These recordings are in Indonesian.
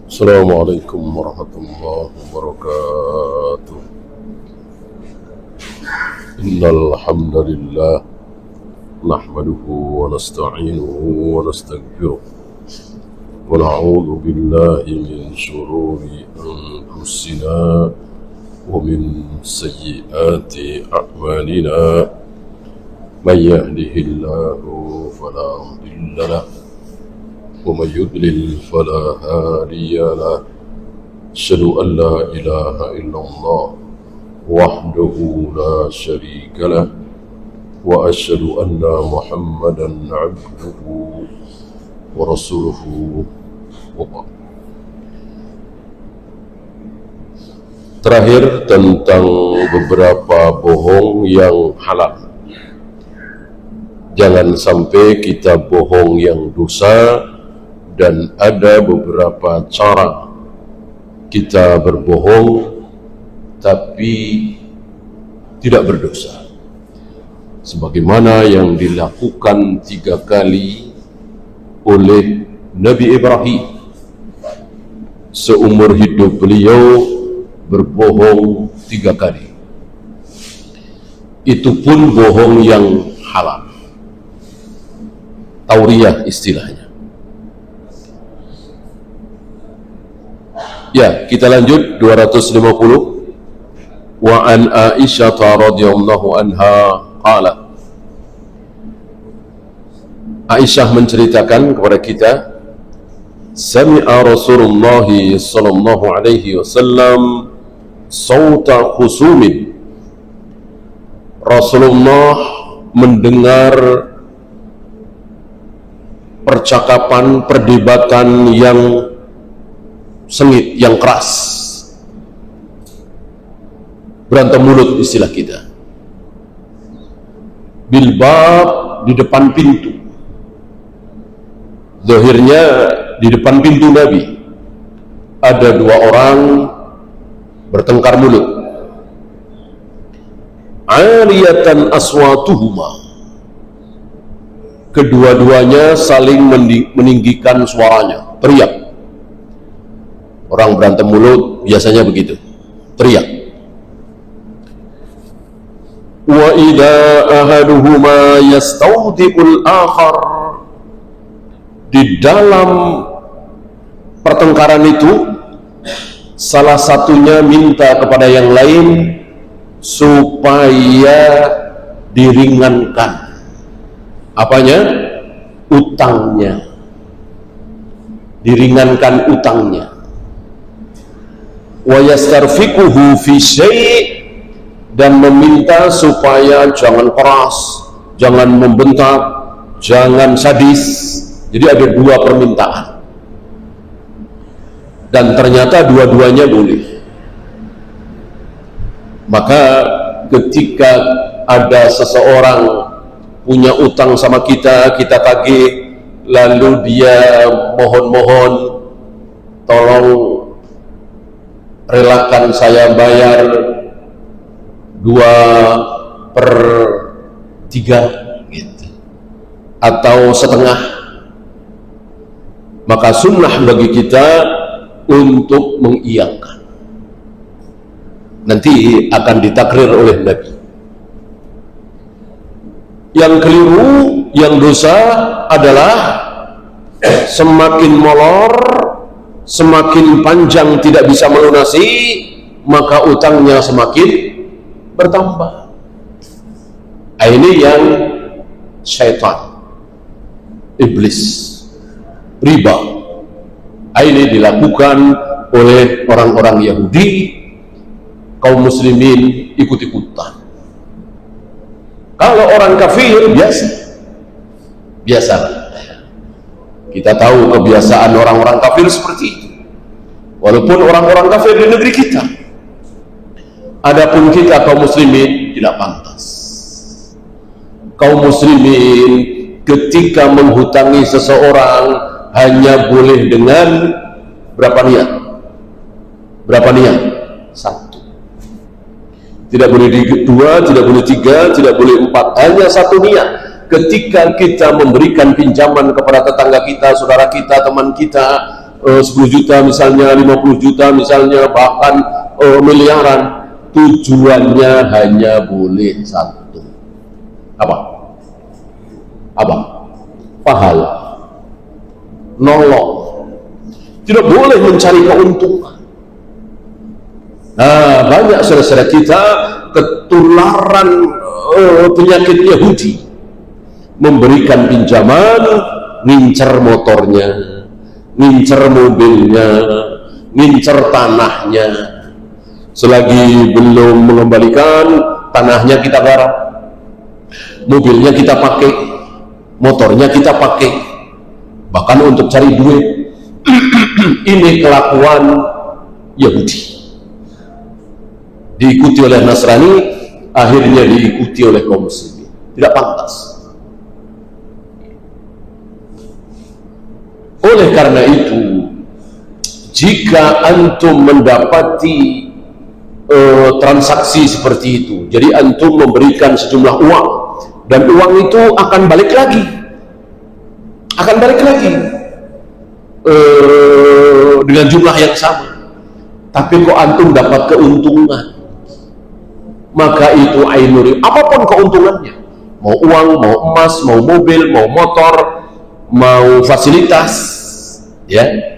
السلام عليكم ورحمة الله وبركاته. إن الحمد لله نحمده ونستعينه ونستغفره ونعوذ بالله من شرور أنفسنا ومن سيئات أعمالنا. من يهده الله فلا مضل له ومن يضلل فلا هادي له. أشهد أن لا إله إلا الله وحده لا شريك له وأشهد أن محمدا عبده ورسوله. Terakhir tentang beberapa bohong yang halal. Jangan sampai kita bohong yang dosa, dan ada beberapa cara kita berbohong tapi tidak berdosa, sebagaimana yang dilakukan 3 kali oleh Nabi Ibrahim. Seumur hidup beliau berbohong 3 kali. Itu pun bohong yang halal, tauriyah istilahnya. Ya, kita lanjut 250. Wa an Aisyah radhiyallahu anha qalat. Aisyah menceritakan kepada kita, sami'a Rasulullah sallallahu alaihi wasallam sauta khusumin. Rasulullah mendengar percakapan, perdebatan yang sengit, yang keras, berantem mulut istilah kita. Bilbab, di depan pintu. Zahirnya di depan pintu Nabi ada 2 orang bertengkar mulut. Aliyatan aswatuhuma, kedua-duanya saling meninggikan suaranya, teriak. Orang berantem mulut biasanya begitu, teriak. Wa idza ahaduhuma yastawdi'ul akhar, di dalam pertengkaran itu salah satunya minta kepada yang lain supaya diringankan apanya? Utangnya, diringankan utangnya. Wa yastarfiquhu fi syai', dan meminta supaya jangan keras, jangan membentak, jangan sadis. Jadi ada 2 permintaan, dan ternyata dua-duanya boleh. Maka ketika ada seseorang punya utang sama kita, kita tagih, lalu dia mohon-mohon, tolong relakan saya bayar 2/3 gitu, atau setengah, maka sunnah bagi kita untuk mengiyakan. Nanti akan ditakrir oleh Nabi. Yang keliru, yang dosa adalah semakin molor, semakin panjang tidak bisa melunasi, maka utangnya semakin bertambah. Ini yang syaitan, iblis, riba. Ini dilakukan oleh orang-orang Yahudi, kaum muslimin ikut-ikutan. Kalau orang kafir biasa. Kita tahu kebiasaan orang-orang kafir seperti itu. Walaupun orang-orang kafir di negeri kita, adapun kita kaum muslimin tidak pantas. Kaum muslimin ketika menghutangi seseorang hanya boleh dengan berapa niat? 1. Tidak boleh 2, tidak boleh 3, tidak boleh 4, hanya 1 niat. Ketika kita memberikan pinjaman kepada tetangga kita, saudara kita, teman kita, 10 juta misalnya, 50 juta misalnya, bahkan miliaran. Tujuannya hanya boleh satu. Apa? Pahala, nolong. Tidak boleh mencari keuntungan. Nah, banyak saudara-saudara kita ketularan penyakit Yahudi, memberikan pinjaman, ngincer motornya, ngincer mobilnya, ngincer tanahnya. Selagi belum mengembalikan, tanahnya kita garap, mobilnya kita pakai, motornya kita pakai, bahkan untuk cari duit. Ini kelakuan Yahudi, diikuti oleh Nasrani, akhirnya diikuti oleh kaum muslimin. Tidak pantas. Oleh karena itu, jika antum mendapati transaksi seperti itu, jadi antum memberikan sejumlah uang, dan uang itu akan balik lagi, dengan jumlah yang sama, tapi kok antum dapat keuntungan, maka itu ainuri, apapun keuntungannya, mau uang, mau emas, mau mobil, mau motor, mau fasilitas, ya,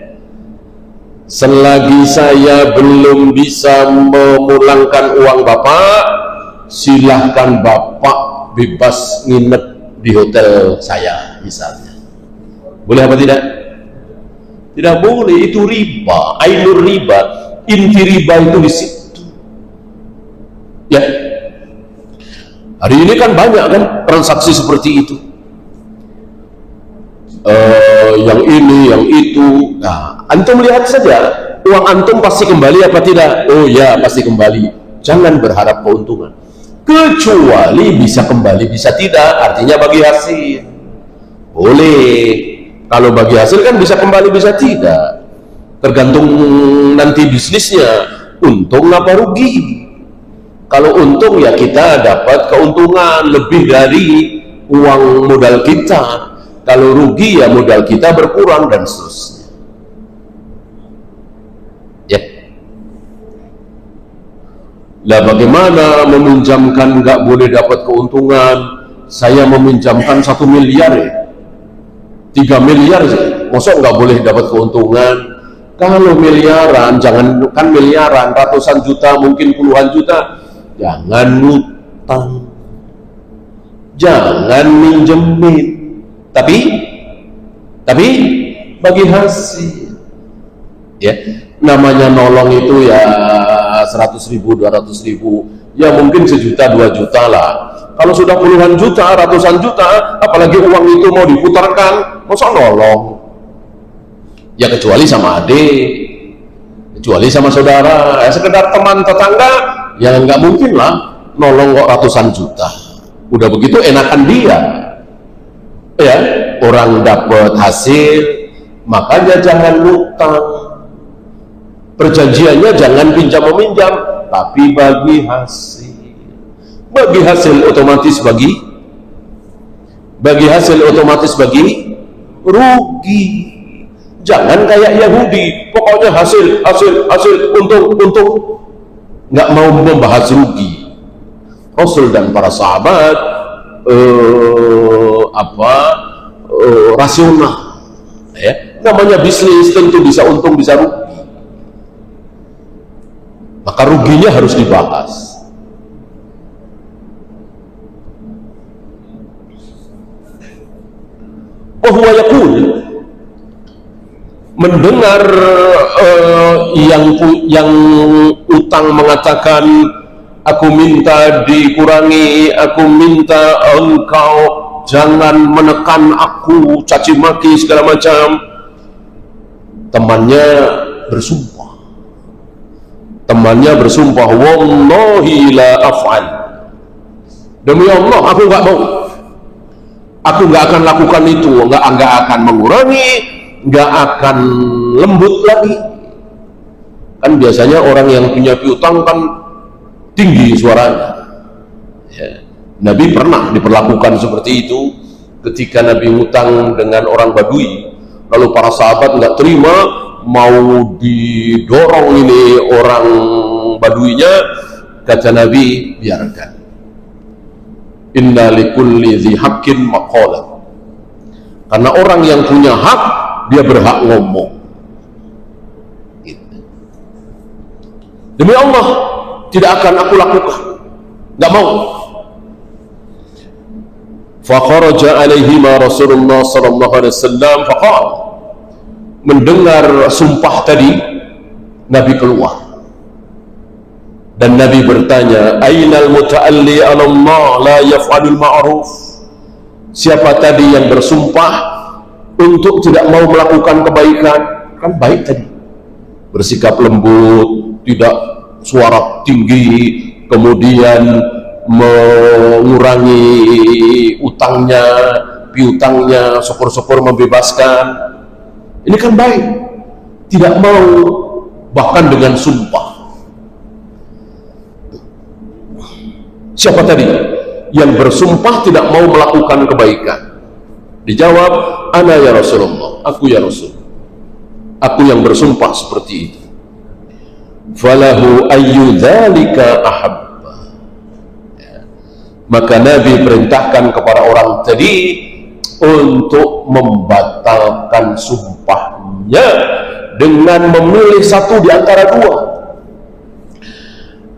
selagi saya belum bisa memulangkan uang Bapak, silahkan Bapak bebas nginep di hotel saya misalnya. Boleh apa tidak? Tidak boleh, itu riba, ainur riba, inti riba itu di situ. Ya, hari ini kan banyak kan transaksi seperti itu. Yang ini, yang itu. Nah, antum lihat saja, uang antum pasti kembali apa tidak? Oh ya, pasti kembali. Jangan berharap keuntungan, kecuali bisa kembali, bisa tidak, artinya bagi hasil. Boleh. Kalau bagi hasil kan bisa kembali, bisa tidak, tergantung nanti bisnisnya, untung apa rugi. Kalau untung ya kita dapat keuntungan lebih dari uang modal kita. Kalau rugi ya modal kita berkurang dan seterusnya. Ya. Lah bagaimana meminjamkan nggak boleh dapat keuntungan? Saya meminjamkan 1 miliar ya, 3 miliar sih, masa nggak boleh dapat keuntungan? Kalau miliaran, jangan kan miliaran, ratusan juta, mungkin puluhan juta, jangan ngutang, jangan minjemin. Tapi bagi hasil, ya, namanya nolong itu ya 100.000, 200.000, ya mungkin 1 juta, 2 juta lah. Kalau sudah puluhan juta, ratusan juta, apalagi uang itu mau diputarkan, masa nolong? Ya kecuali sama adik, kecuali sama saudara, ya sekedar teman tetangga, ya nggak mungkin lah nolong kok ratusan juta. Udah begitu enakan dia. Ya, orang dapat hasil, makanya jangan ngutang. Perjanjiannya jangan pinjam meminjam, tapi bagi hasil. Bagi hasil otomatis bagi rugi. Jangan kayak Yahudi, pokoknya hasil, untung, nggak mau membahas rugi. Rasul dan para sahabat rasional, ya, namanya bisnis tentu bisa untung bisa rugi, maka ruginya harus dibahas. Bahwa yaqul, mendengar yang utang mengatakan, aku minta dikurangi, aku minta engkau jangan menekan aku, caci maki segala macam. Temannya bersumpah, wallahi la af'al, demi Allah aku nggak mau, aku nggak akan lakukan itu, nggak akan mengurangi, nggak akan lembut lagi. Kan biasanya orang yang punya piutang kan tinggi suaranya, ya. Nabi pernah diperlakukan seperti itu ketika Nabi ngutang dengan orang Badui, lalu para sahabat nggak terima, mau didorong ini orang Baduinya, kata Nabi, biarkan. Inna likulli dhi haqqin maqalah. Karena orang yang punya hak, dia berhak ngomong. Gitu. Demi Allah, tidak akan aku lakukan. Nggak mau. Fakharaja alaihima Rasulullah sallallahu alaihi wasallam faqala. Mendengar sumpah tadi, Nabi keluar. Dan Nabi bertanya, Ainal muta'alli 'ala Allah la yaf'alul ma'ruf? Siapa tadi yang bersumpah untuk tidak mau melakukan kebaikan? Kan baik tadi. Bersikap lembut, tidak suara tinggi, kemudian mengurangi utangnya, piutangnya, syukur-syukur membebaskan. Ini kan baik. Tidak mau, bahkan dengan sumpah. Siapa tadi yang bersumpah tidak mau melakukan kebaikan? Dijawab, ana ya Rasulullah, aku ya Rasul, aku yang bersumpah seperti itu. Falahu ayyu dzalika ahabba. Maka Nabi perintahkan kepada orang tadi untuk membatalkan sumpahnya dengan memilih satu di antara dua.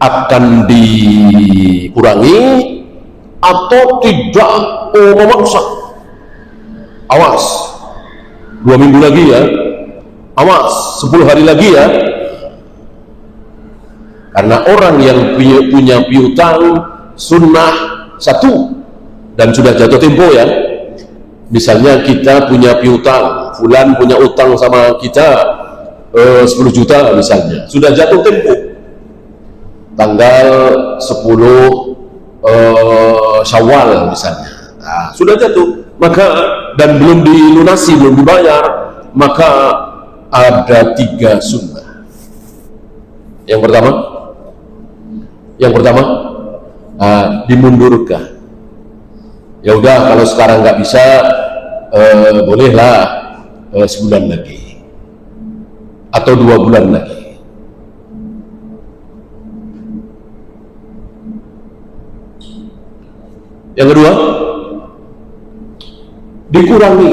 Akan dikurangi atau tidak memaksa. Awas, 2 minggu lagi ya, awas 10 hari lagi ya. Karena orang yang punya piutang sunnah satu dan sudah jatuh tempo ya. Misalnya kita punya piutang, fulan punya utang sama kita 10 juta misalnya, sudah jatuh tempo tanggal 10 Syawal misalnya, nah, sudah jatuh, maka dan belum dilunasi, belum dibayar, maka ada 3 sunnah. Yang pertama dimundurkan. Ya udah, kalau sekarang nggak bisa, bolehlah sebulan lagi atau 2 bulan lagi. Yang kedua, dikurangi.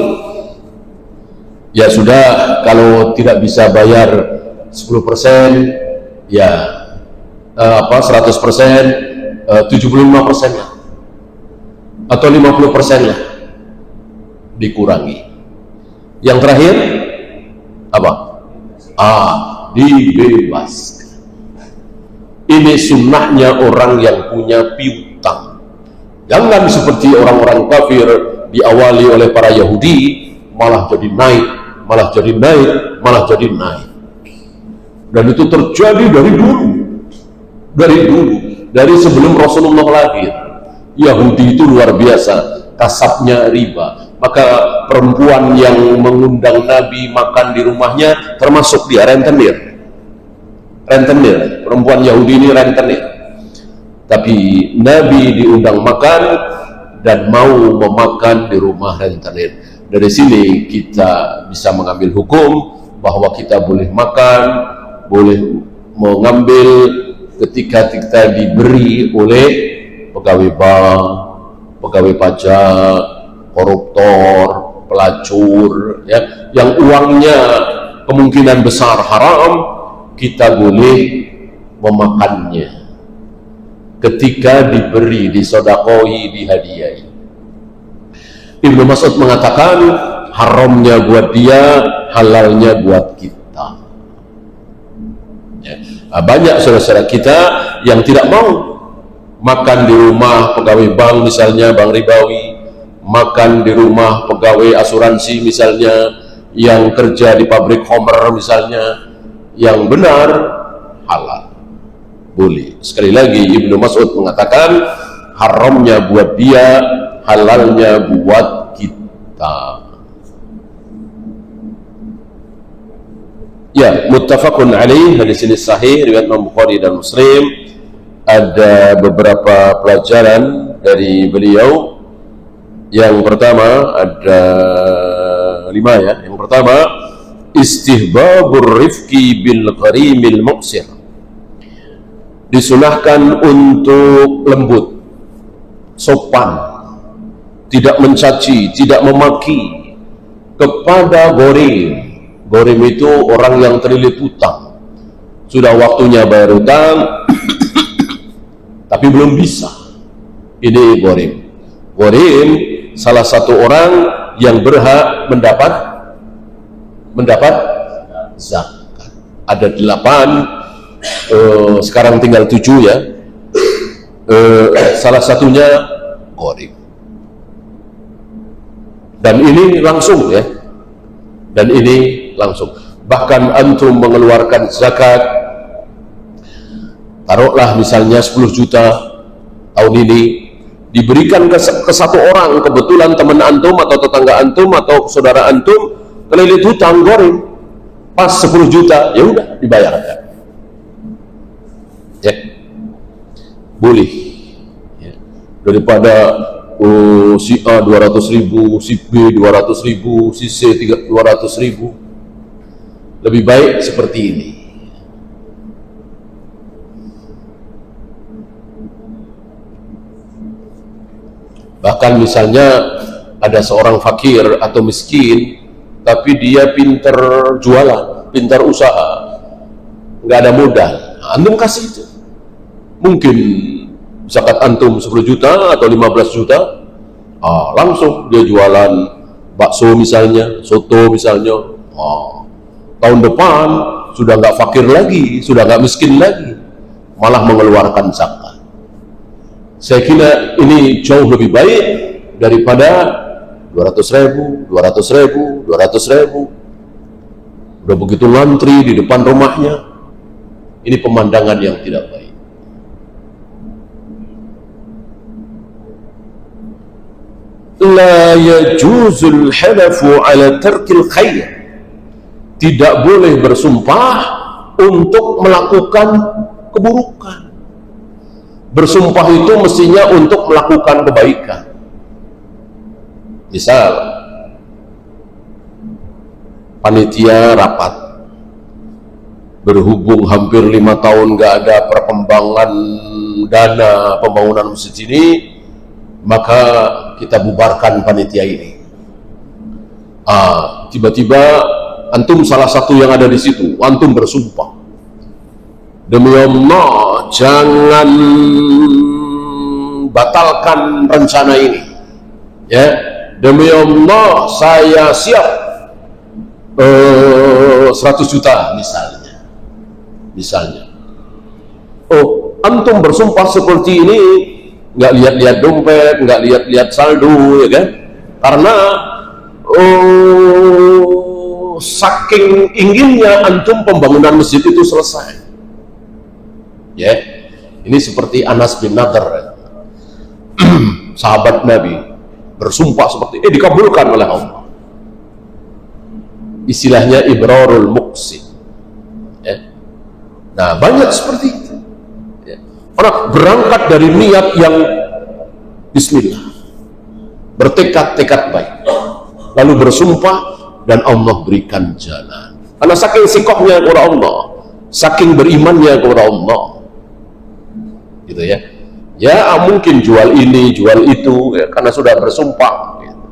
Ya sudah, kalau tidak bisa bayar 10%, ya 100%, 75% lah, atau 50% lah, dikurangi. Yang terakhir apa? Dibebaskan. Ini sunnahnya orang yang punya piutang. Jangan seperti orang-orang kafir, diawali oleh para Yahudi, malah jadi naik, malah jadi naik, malah jadi naik. Dan itu terjadi dari dulu, dari sebelum Rasulullah lahir. Yahudi itu luar biasa, kasabnya riba. Maka perempuan yang mengundang Nabi makan di rumahnya termasuk dia rentenir. Perempuan Yahudi ini rentenir. Tapi Nabi diundang makan dan mau memakan di rumah rentenir. Dari sini kita bisa mengambil hukum bahwa kita boleh makan, boleh mengambil ketika kita diberi oleh pegawai bank, pegawai pajak, koruptor, pelacur, ya, yang uangnya kemungkinan besar haram, kita boleh memakannya ketika diberi, disodakoi, dihadiahi. Ibnu Mas'ud mengatakan haramnya buat dia, halalnya buat kita. Ya. Banyak saudara-saudara kita yang tidak mau makan di rumah pegawai bank misalnya, bank ribawi, makan di rumah pegawai asuransi misalnya, yang kerja di pabrik Homer misalnya. Yang benar halal, boleh. Sekali lagi Ibnu Mas'ud mengatakan haramnya buat dia, halalnya buat kita. Ya, muttafaqun alaih, hadis ini sahih riwayat Imam Bukhari dan Muslim. Ada beberapa pelajaran dari beliau. Yang pertama ada 5 ya. Yang pertama, istihbabur rifqi bil gharimil muqsir, disunahkan untuk lembut, sopan, tidak mencaci, tidak memaki kepada gharim. Gharim itu orang yang terlilit utang, sudah waktunya bayar utang tapi belum bisa. Ini gharim. Gharim salah satu orang yang berhak mendapat zakat. Ada 8, sekarang tinggal 7 ya. Salah satunya gharim. Dan ini langsung ya. Dan ini langsung. Bahkan antum mengeluarkan zakat, taruhlah misalnya 10 juta tahun ini, diberikan ke satu orang, kebetulan teman antum atau tetangga antum atau saudara antum terlilit hutang gharim, pas 10 juta, ya udah dibayarkan. Ya, boleh. Ya. Daripada si A 200.000, si B 200.000, si C 200.000, lebih baik seperti ini. Bahkan misalnya ada seorang fakir atau miskin, tapi dia pinter jualan, pinter usaha, nggak ada modal, antum kasih itu. Mungkin zakat antum 10 juta atau 15 juta, langsung dia jualan bakso misalnya, soto misalnya, tahun depan sudah nggak fakir lagi, sudah nggak miskin lagi, malah mengeluarkan zakat. Saya kira ini jauh lebih baik daripada 200.000, 200.000, 200.000. Udah begitu ngantri di depan rumahnya. Ini pemandangan yang tidak baik. La yajuzul halafu ala tarkil khair. Tidak boleh bersumpah untuk melakukan keburukan. Bersumpah itu mestinya untuk melakukan kebaikan. Misal panitia rapat, berhubung hampir 5 tahun nggak ada perkembangan dana pembangunan masjid ini, maka kita bubarkan panitia ini. Tiba-tiba antum salah satu yang ada di situ, antum bersumpah, demi Allah jangan batalkan rencana ini, ya, demi Allah saya siap 100 juta misalnya. Antum bersumpah seperti ini, nggak lihat-lihat dompet, nggak lihat-lihat saldo, ya kan? Karena saking inginnya antum pembangunan masjid itu selesai. Ya, ini seperti Anas bin Nadhr, sahabat Nabi, bersumpah seperti dikabulkan oleh Allah. Istilahnya ibrarul muqsid. Ya. Nah, banyak seperti itu. Ya. Orang berangkat dari niat yang bismillah, bertekad baik, lalu bersumpah dan Allah berikan jalan. Karena saking sikohnya kepada Allah, saking berimannya kepada Allah, gitu ya. Ya mungkin jual ini, jual itu, ya, karena sudah bersumpah, gitu.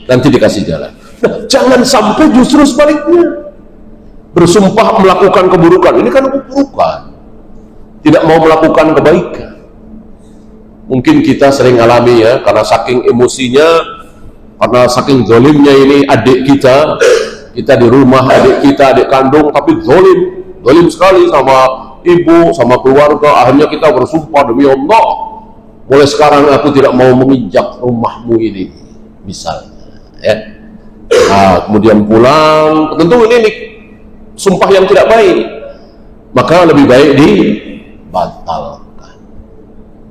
Nanti dikasih jalan. Nah, jangan sampai justru sebaliknya, bersumpah melakukan keburukan. Ini kan keburukan, tidak mau melakukan kebaikan. Mungkin kita sering alami ya, karena saking emosinya, karena saking zolimnya ini adik kita di rumah, adik kita, adik kandung, tapi zolim sekali sama ibu, sama keluarga. Akhirnya kita bersumpah, demi Allah, mulai sekarang aku tidak mau menginjak rumahmu ini, misalnya, ya. Nah, kemudian pulang, tentu ini sumpah yang tidak baik, maka lebih baik dibatalkan,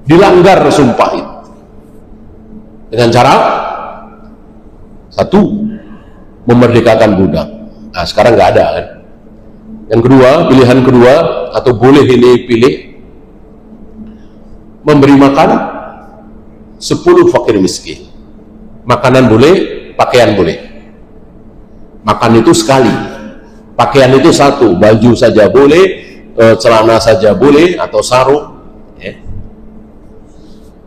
dilanggar sumpah itu dengan cara satu, memerdekakan budak. Nah, sekarang nggak ada kan. Yang kedua, pilihan kedua, atau boleh ini pilih, memberi makan 10 fakir miskin. Makanan boleh, pakaian boleh. Makan itu sekali, pakaian itu satu, baju saja boleh, celana saja boleh, atau sarung. Ya.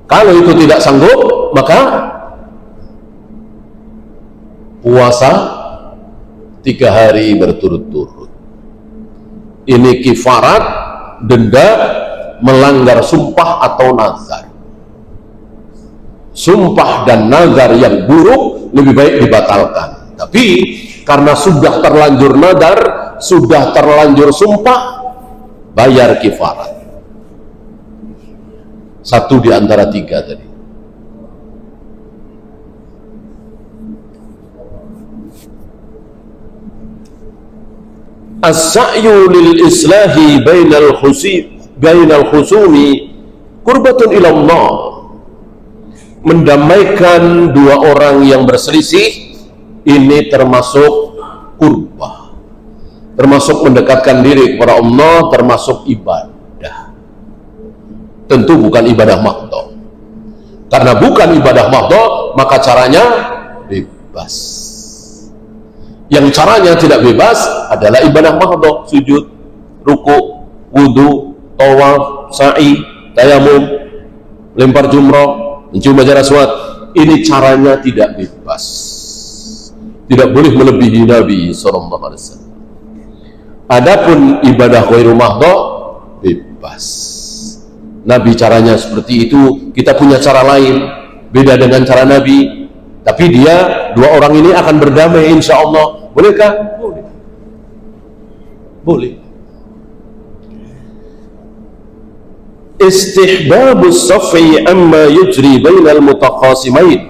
Kalau itu tidak sanggup, maka puasa 3 hari berturut-turut. Ini kifarat denda melanggar sumpah atau nazar. Sumpah dan nazar yang buruk lebih baik dibatalkan. Tapi karena sudah terlanjur nazar, sudah terlanjur sumpah, bayar kifarat. 1 di antara 3 tadi. As-sa'yu lil islahi bainal khusumi qurbatun ila Allah. Mendamaikan 2 orang yang berselisih ini termasuk kurbah, termasuk mendekatkan diri kepada Allah, termasuk ibadah. Tentu bukan ibadah mahdhah. Karena bukan ibadah mahdhah, maka caranya bebas. Yang caranya tidak bebas adalah ibadah mahdhah, sujud, ruku, wudu, tawaf, sa'i, tayamum, lempar jumrah, mencium hajar aswad. Ini caranya tidak bebas. Tidak boleh melebihi Nabi SAW. Adapun ibadah ghairu mahdhah bebas. Nabi caranya seperti itu, kita punya cara lain, beda dengan cara Nabi. Tapi dia, 2 orang ini akan berdamai insya Allah. Bolehkah? Boleh. Boleh. Istihbabus safi amma yujri bainal mutaqasimain.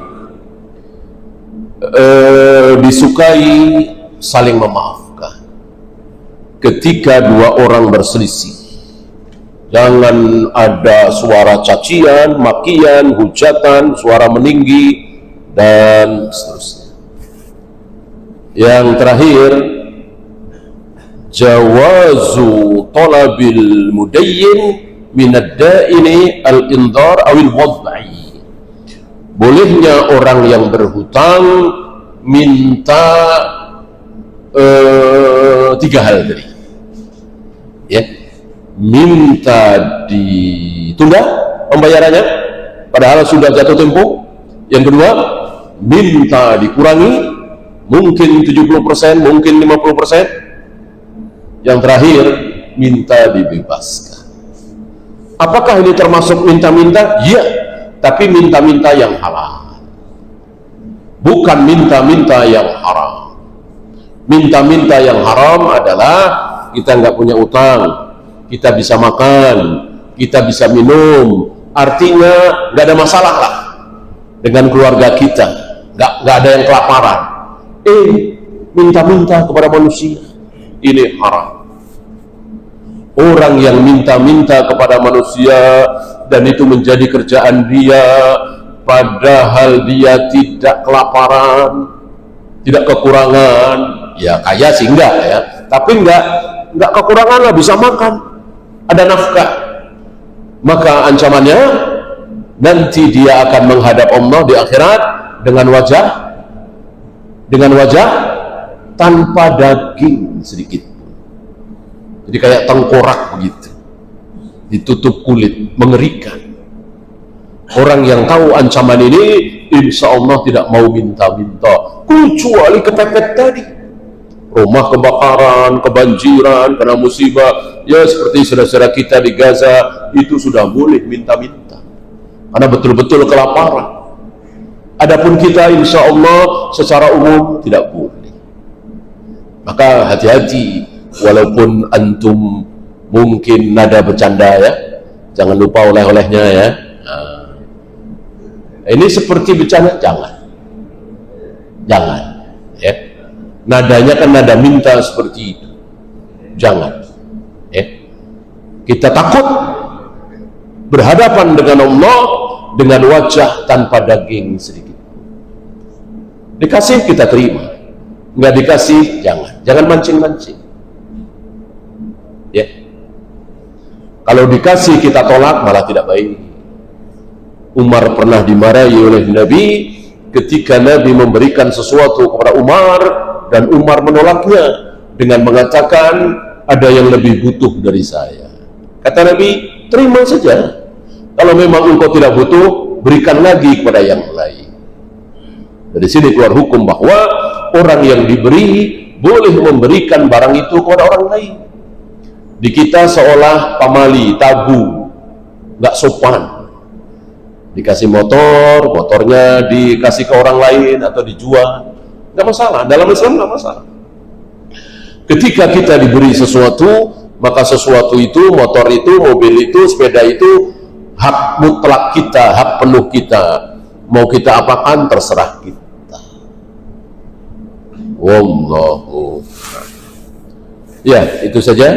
Disukai saling memaafkan ketika 2 orang berselisih. Jangan ada suara cacian, makian, hujatan, suara meninggi, dan seterusnya. Yang terakhir, jawazu talabil mudayyin minad da'ini al-indhar awil wad'i. Bolehnya orang yang berhutang minta 3 hal tadi. Ya. Minta ditunda pembayarannya padahal sudah jatuh tempo. Yang kedua, minta dikurangi, mungkin 70%, mungkin 50%. Yang terakhir, minta dibebaskan. Apakah ini termasuk minta-minta? Iya, tapi minta-minta yang halal, bukan minta-minta yang haram. Minta-minta yang haram adalah kita nggak punya utang, kita bisa makan, kita bisa minum, artinya nggak ada masalah lah dengan keluarga kita, nggak ada yang kelaparan. Minta-minta kepada manusia, ini haram. Orang yang minta-minta kepada manusia dan itu menjadi kerjaan dia, padahal dia tidak kelaparan, tidak kekurangan, ya kaya sih enggak ya, tapi enggak kekurangan lah, bisa makan, ada nafkah. Maka ancamannya nanti dia akan menghadap Allah di akhirat dengan wajah tanpa daging sedikit. Jadi kayak tengkorak begitu, ditutup kulit, mengerikan. Orang yang tahu ancaman ini insya Allah tidak mau minta-minta, kecuali kepepet tadi, rumah kebakaran, kebanjiran, kena musibah, ya seperti saudara-saudara kita di Gaza, itu sudah boleh minta-minta karena betul-betul kelaparan. Adapun kita insya Allah secara umum tidak boleh. Maka hati-hati, walaupun antum mungkin nada bercanda ya, jangan lupa oleh-olehnya ya. Ini seperti bercanda, jangan ya. Nadanya kan nada minta seperti itu, jangan ya. Kita takut berhadapan dengan Allah dengan wajah tanpa daging sedikit. Dikasih kita terima, nggak dikasih jangan mancing-mancing ya. Kalau dikasih kita tolak malah tidak baik. Umar pernah dimarahi oleh Nabi ketika Nabi memberikan sesuatu kepada Umar, dan Umar menolaknya dengan mengatakan ada yang lebih butuh dari saya. Kata Nabi, terima saja. Kalau memang engkau tidak butuh, berikan lagi kepada yang lain. Dari sini keluar hukum bahwa orang yang diberi boleh memberikan barang itu kepada orang lain. Di kita seolah pamali, tabu, nggak sopan. Dikasih motor, motornya dikasih ke orang lain atau dijual, nggak masalah. Dalam Islam nggak masalah. Ketika kita diberi sesuatu, maka sesuatu itu, motor itu, mobil itu, sepeda itu hak mutlak kita, hak penuh kita. Mau kita apakan terserah kita. Wallahu. Ya, itu saja.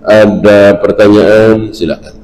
Ada pertanyaan, silakan.